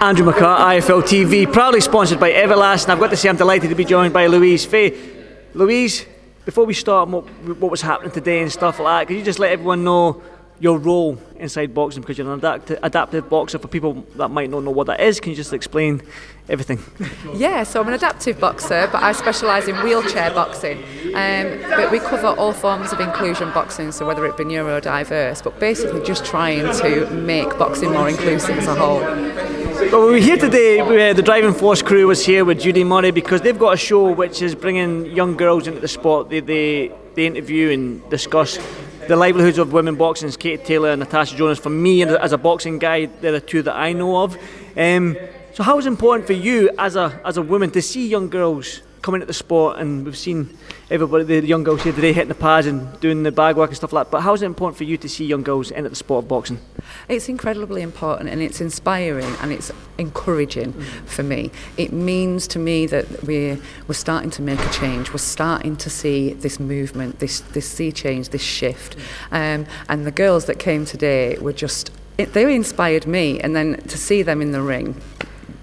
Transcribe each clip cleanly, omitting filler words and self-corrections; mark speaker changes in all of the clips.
Speaker 1: Andrew McCART, IFL TV, proudly sponsored by Everlast, and I've got to say I'm delighted to be joined by Luiz Faye. Luiz, before we start on what was happening today and stuff like that, could you just let everyone know your role inside boxing, because you're an adaptive boxer? For people that might not know what that is, can you just explain everything?
Speaker 2: Yeah, so I'm an adaptive boxer, but I specialise in wheelchair boxing. But we cover all forms of inclusion boxing, so whether it be neurodiverse, but basically just trying to make boxing more inclusive as a whole.
Speaker 1: Well, we're here today, the Driving Force crew was here with Judy Murray because they've got a show which is bringing young girls into the sport. They interview and discuss the livelihoods of women boxing. Katie Taylor and Natasha Jonas. For me, as a boxing guy, they're the two that I know of. So how is it important for you as a woman to see young girls coming into the sport? And we've seen everybody, the young girls here today, hitting the pads and doing the bag work and stuff like that. But how is it important for you to see young girls into the sport of boxing?
Speaker 2: It's incredibly important, and it's inspiring, and it's encouraging for me. It means to me that we're starting to make a change. We're starting to see this movement, this sea change, this shift. And the girls that came today were they inspired me, and then to see them in the ring,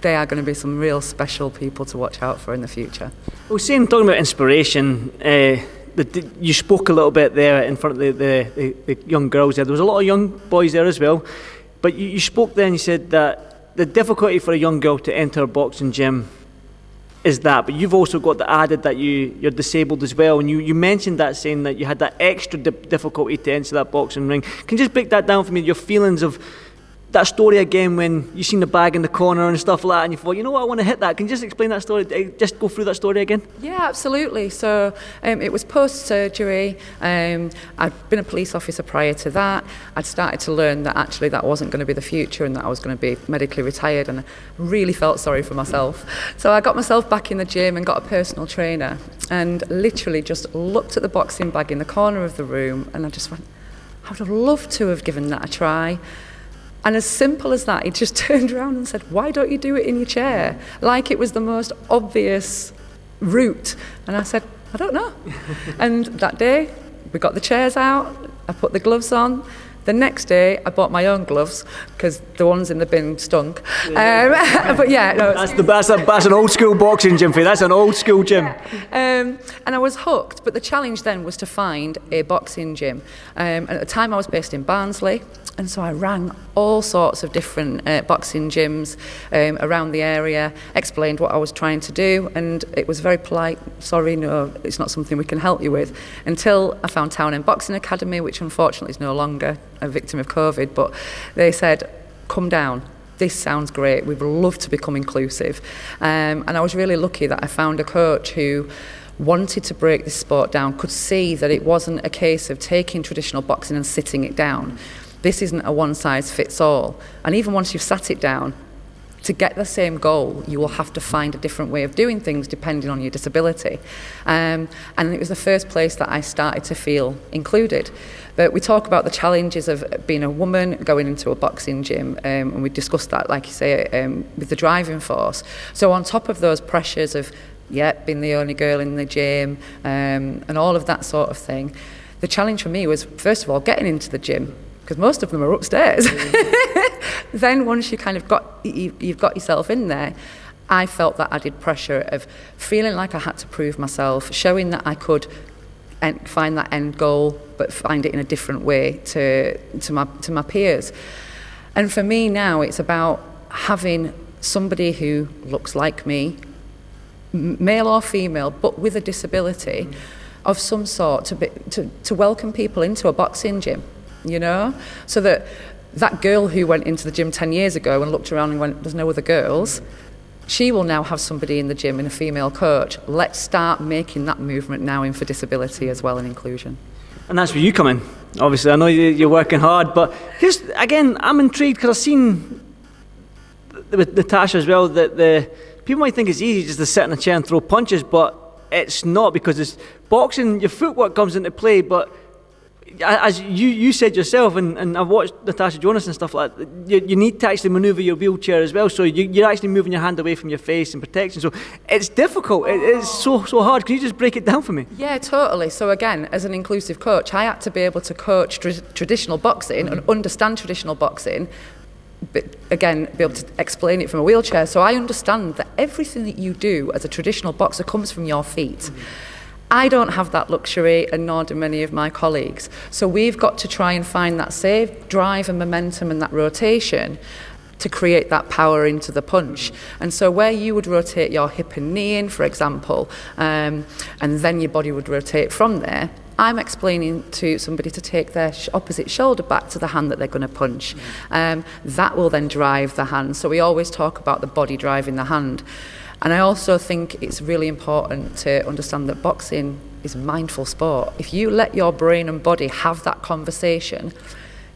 Speaker 2: they are going to be some real special people to watch out for in the future.
Speaker 1: Well, talking about inspiration, you spoke a little bit there in front of the young girls there. There was a lot of young boys there as well, but you spoke there and you said that the difficulty for a young girl to enter a boxing gym is that, but you've also got the added that you're disabled as well, and you mentioned that, saying that you had that extra difficulty to enter that boxing ring. Can you just break that down for me, your feelings of that story again, when you seen the bag in the corner and stuff like that, and you thought, you know what, I want to hit that? Can you just explain that story, just go through that story again?
Speaker 2: Yeah, absolutely. So it was post-surgery. I'd been a police officer prior to that. I'd started to learn that actually that wasn't going to be the future, and that I was going to be medically retired, and I really felt sorry for myself. So I got myself back in the gym and got a personal trainer, and literally just looked at the boxing bag in the corner of the room, and I just went, I would have loved to have given that a try. And as simple as that, he just turned around and said, why don't you do it in your chair? Like it was the most obvious route. And I said, I don't know. And that day, we got the chairs out, I put the gloves on. The next day, I bought my own gloves because the ones in the bin stunk. But yeah, no,
Speaker 1: that's an old school boxing gym for you. That's an old school gym.
Speaker 2: Yeah. And I was hooked. But the challenge then was to find a boxing gym. And at the time, I was based in Barnsley. And so I rang all sorts of different boxing gyms around the area, explained what I was trying to do, and it was very polite, sorry, no, it's not something we can help you with, until I found Town End Boxing Academy, which unfortunately is no longer a victim of COVID, but they said, come down. This sounds great, we'd love to become inclusive. And I was really lucky that I found a coach who wanted to break this sport down, could see that it wasn't a case of taking traditional boxing and sitting it down. This isn't a one-size-fits-all. And even once you've sat it down, to get the same goal, you will have to find a different way of doing things depending on your disability. And it was the first place that I started to feel included. But we talk about the challenges of being a woman going into a boxing gym, and we discussed that, like you say, with the Driving Force. So on top of those pressures of, being the only girl in the gym, and all of that sort of thing, the challenge for me was, first of all, getting into the gym, because most of them are upstairs. Then once you kind of you've got yourself in there, I felt that added pressure of feeling like I had to prove myself, showing that I could find that end goal, but find it in a different way to my peers. And for me now, it's about having somebody who looks like me, male or female, but with a disability of some sort, to welcome people into a boxing gym. You know, so that girl who went into the gym 10 years ago and looked around and went, there's no other girls, she will now have somebody in the gym and a female coach. Let's start making that movement now in for disability as well and inclusion.
Speaker 1: And that's where you come in. Obviously, I know you're working hard, but just, again, I'm intrigued because I've seen with Natasha as well that the people might think it's easy just to sit in a chair and throw punches, but it's not, because it's boxing, your footwork comes into play, but as you said yourself, and I've watched Natasha Jonas and stuff like that, you need to actually manoeuvre your wheelchair as well, so you're actually moving your hand away from your face and protection, so it's difficult, it's so hard. Can you just break it down for me?
Speaker 2: Yeah, totally. So again, as an inclusive coach, I had to be able to coach traditional boxing and understand traditional boxing again, be able to explain it from a wheelchair. So I understand that everything that you do as a traditional boxer comes from your feet. I don't have that luxury, and nor do many of my colleagues. So we've got to try and find that safe drive and momentum and that rotation to create that power into the punch. And so where you would rotate your hip and knee in, for example, and then your body would rotate from there, I'm explaining to somebody to take their opposite shoulder back to the hand that they're going to punch. That will then drive the hand. So we always talk about the body driving the hand. And I also think it's really important to understand that boxing is a mindful sport. If you let your brain and body have that conversation,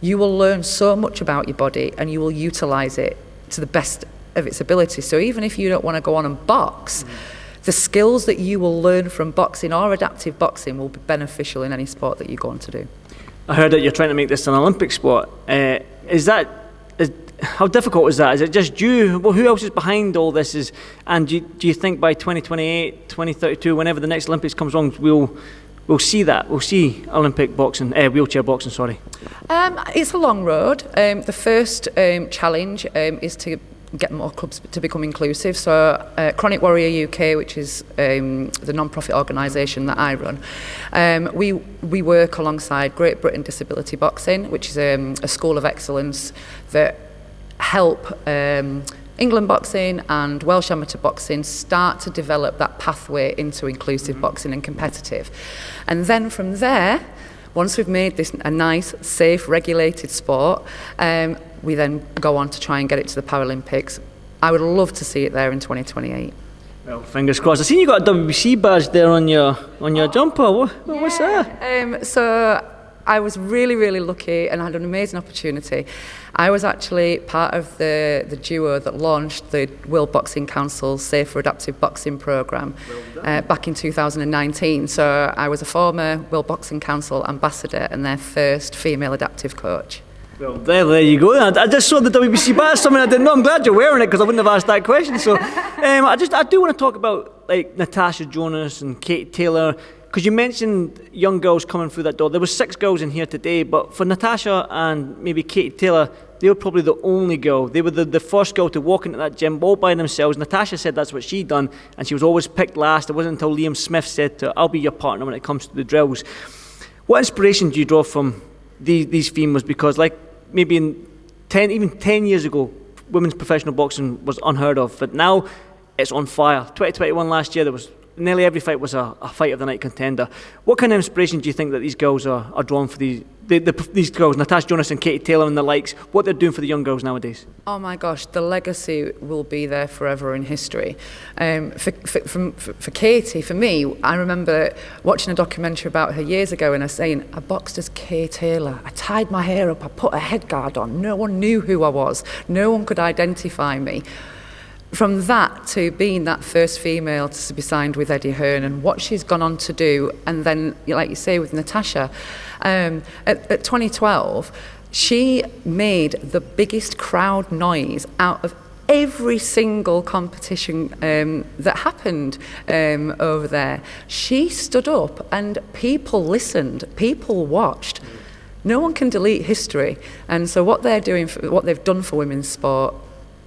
Speaker 2: you will learn so much about your body and you will utilise it to the best of its ability. So even if you don't want to go on and box, the skills that you will learn from boxing or adaptive boxing will be beneficial in any sport that you go on to do.
Speaker 1: I heard that you're trying to make this an Olympic sport. How difficult is that? Is it just you? Well, who else is behind all this? And do you think by 2028, 2032, whenever the next Olympics comes along, we'll see that? We'll see Olympic boxing, wheelchair boxing, sorry.
Speaker 2: It's a long road. The first challenge is to get more clubs to become inclusive. So Chronic Warrior UK, which is the non-profit organisation that I run, we work alongside Great Britain Disability Boxing, which is a school of excellence that help England boxing and Welsh amateur boxing start to develop that pathway into inclusive boxing and competitive. And then from there, once we've made this a nice, safe, regulated sport, we then go on to try and get it to the Paralympics. I would love to see it there in 2028.
Speaker 1: Well, fingers crossed. I seen you got a WBC badge there on your jumper. What's that?
Speaker 2: So I was really, really lucky and had an amazing opportunity. I was actually part of the duo that launched the World Boxing Council's Safer Adaptive Boxing programme back in 2019. So I was a former World Boxing Council ambassador and their first female adaptive coach.
Speaker 1: Well, there you go. I just saw the WBC badge, something I didn't know. I'm glad you're wearing it because I wouldn't have asked that question. So I do want to talk about like Natasha Jonas and Kate Taylor, because you mentioned young girls coming through that door. There were 6 girls in here today, but for Natasha and maybe Kate Taylor, they were probably the only girl. They were the first girl to walk into that gym all by themselves. Natasha said that's what she'd done, and she was always picked last. It wasn't until Liam Smith said to her, "I'll be your partner when it comes to the drills." What inspiration do you draw from these females? Because like maybe even 10 years ago, women's professional boxing was unheard of, but now it's on fire. 2021 last year, there was nearly every fight was a fight of the night contender. What kind of inspiration do you think that these girls are drawn for these girls, Natasha Jonas and Katie Taylor and the likes, what they're doing for the young girls nowadays?
Speaker 2: Oh my gosh, the legacy will be there forever in history. For Katie, for me, I remember watching a documentary about her years ago and her saying, I boxed as Kay Taylor. I tied my hair up, I put a headguard on. No one knew who I was. No one could identify me. From that to being that first female to be signed with Eddie Hearn and what she's gone on to do, and then, like you say, with Natasha, at 2012, she made the biggest crowd noise out of every single competition that happened over there. She stood up and people listened, people watched. No one can delete history, and so what they're doing, what they've done for women's sport,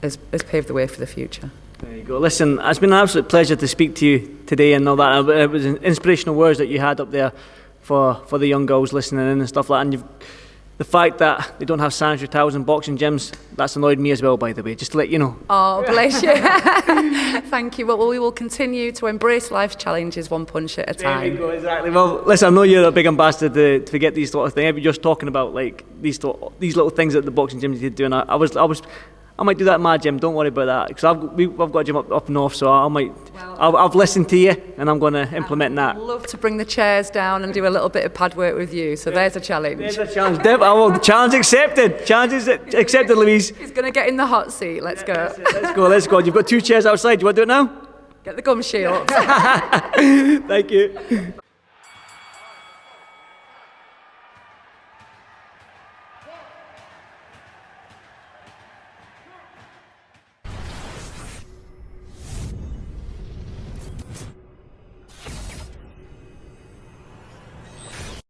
Speaker 2: has paved the way for the future.
Speaker 1: There you go. Listen, it's been an absolute pleasure to speak to you today and all that. It was inspirational words that you had up there for the young girls listening in and stuff like that. And the fact that they don't have sanitary towels in boxing gyms, that's annoyed me as well, by the way, just to let you know.
Speaker 2: Oh, bless you. Thank you. Well, we will continue to embrace life's challenges one punch at a time.
Speaker 1: There you go, exactly. Well, listen, I know you're a big ambassador to get these sort of things. You're just talking about like these little things that the boxing gyms need to do, and I might do that in my gym. Don't worry about that, because I've got a gym up north, so I've listened to you, and I'm going to implement that.
Speaker 2: I'd love to bring the chairs down and do a little bit of pad work with you. So there's a challenge.
Speaker 1: There's a challenge. Challenge accepted. Challenge is accepted, Louise.
Speaker 2: He's going to get in the hot seat. Let's go.
Speaker 1: Let's go. You've got 2 chairs outside. Do you want to do it now?
Speaker 2: Get the gum shield.
Speaker 1: Thank you.